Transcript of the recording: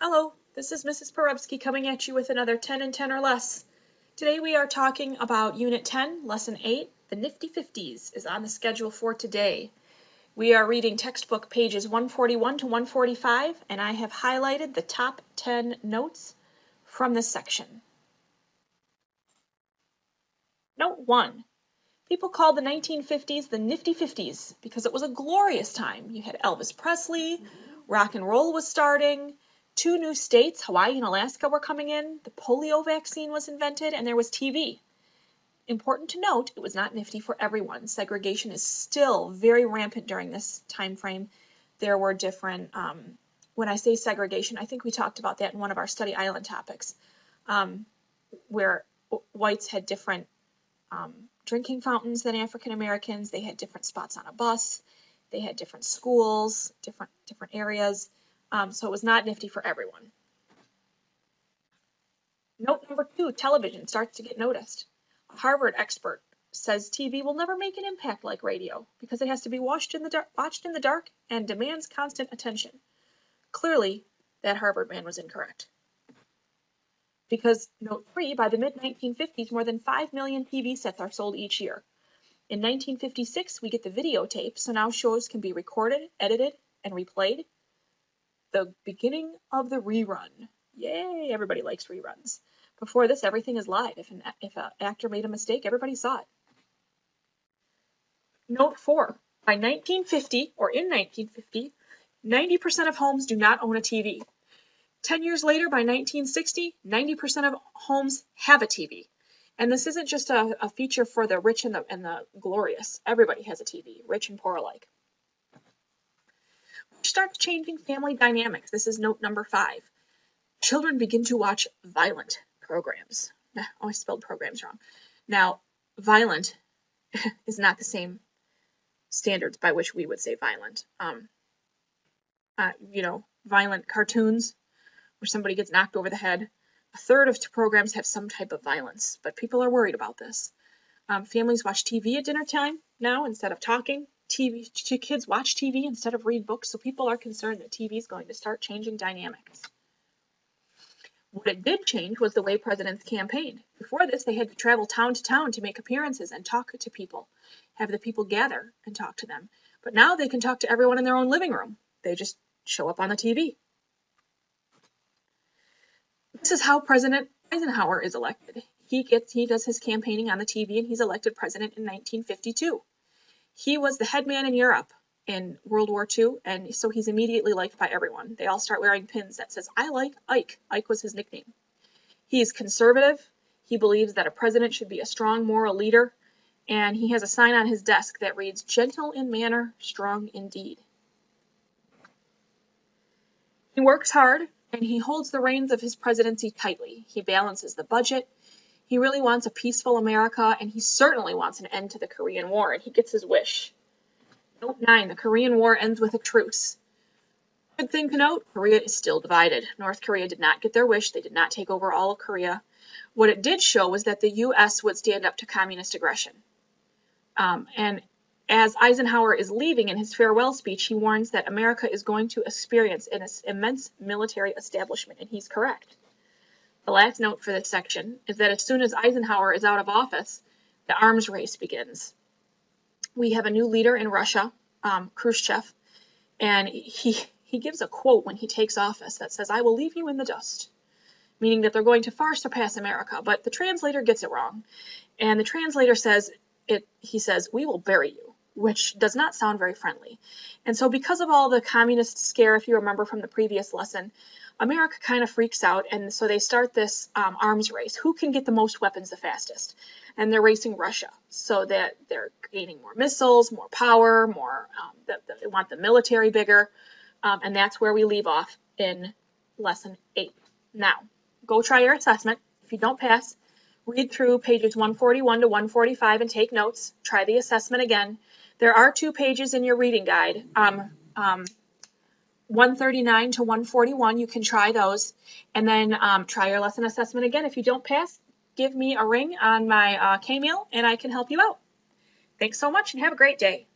Hello, this is Mrs. Porubsky coming at you with another 10 and 10 or less. Today we are talking about Unit 10, Lesson 8, The Nifty Fifties is on the schedule for today. We are reading textbook pages 141 to 145, and I have highlighted the top 10 notes from this section. Note 1. People called the 1950s the Nifty Fifties because it was a glorious time. You had Elvis Presley, rock and roll was starting, 2 new states, Hawaii and Alaska, were coming in, the polio vaccine was invented, and there was TV. Important to note, it was not nifty for everyone. Segregation is still very rampant during this time frame. There were different, when I say segregation, I think we talked about that in one of our study island topics, where whites had different drinking fountains than African Americans. They had different spots on a bus. They had different schools, different areas. So it was not nifty for everyone. Note number 2, television starts to get noticed. A Harvard expert says TV will never make an impact like radio because it has to be watched in the dark and demands constant attention. Clearly, that Harvard man was incorrect. Because, note 3, by the mid-1950s, more than 5 million TV sets are sold each year. In 1956, we get the videotape, so now shows can be recorded, edited, and replayed. The beginning of the rerun. Yay, everybody likes reruns. Before this, everything is live. If an actor made a mistake, everybody saw it. Note 4, by 1950, or in 1950, 90% of homes do not own a TV. 10 years later, by 1960, 90% of homes have a TV. And this isn't just a feature for the rich and the glorious. Everybody has a TV, rich and poor alike. Which starts changing family dynamics. This is note number 5. Children begin to watch violent programs. Oh, I spelled programs wrong. Now, violent is not the same standards by which we would say violent. Violent cartoons where somebody gets knocked over the head. A third of programs have some type of violence, but people are worried about this. Families watch TV at dinner time now instead of talking. Kids watch TV instead of read books, so people are concerned that TV is going to start changing dynamics. What it did change was the way presidents campaigned. Before this, they had to travel town to town to make appearances and talk to people, have the people gather and talk to them. But now they can talk to everyone in their own living room. They just show up on the TV. This is how President Eisenhower is elected. He does his campaigning on the TV, and he's elected president in 1952. He was the head man in Europe in World War II, and so he's immediately liked by everyone. They all start wearing pins that says, "I like Ike." Ike was his nickname. He is conservative. He believes that a president should be a strong moral leader, and he has a sign on his desk that reads, "Gentle in manner, strong in deed." He works hard, and he holds the reins of his presidency tightly. He balances the budget. He really wants a peaceful America, and he certainly wants an end to the Korean War, and he gets his wish. Note 9, the Korean War ends with a truce. Good thing to note, Korea is still divided. North Korea did not get their wish. They did not take over all of Korea. What it did show was that the U.S. would stand up to communist aggression. And as Eisenhower is leaving in his farewell speech, he warns that America is going to experience an immense military establishment, and he's correct. The last note for this section is that as soon as Eisenhower is out of office, the arms race begins. We have a new leader in Russia, Khrushchev, and he gives a quote when he takes office that says, "I will leave you in the dust," meaning that they're going to far surpass America, but the translator gets it wrong. And the translator says, he says, "We will bury you," which does not sound very friendly. And so because of all the communist scare, if you remember from the previous lesson, America kind of freaks out, and so they start this arms race. Who can get the most weapons the fastest? And they're racing Russia, so that they're gaining more missiles, more power, they want the military bigger, and that's where we leave off in Lesson 8. Now, go try your assessment. If you don't pass, read through pages 141 to 145 and take notes. Try the assessment again. There are 2 pages in your reading guide, 139 to 141. You can try those, and then try your lesson assessment again. If you don't pass, give me a ring on my K-mail, and I can help you out. Thanks so much, and have a great day.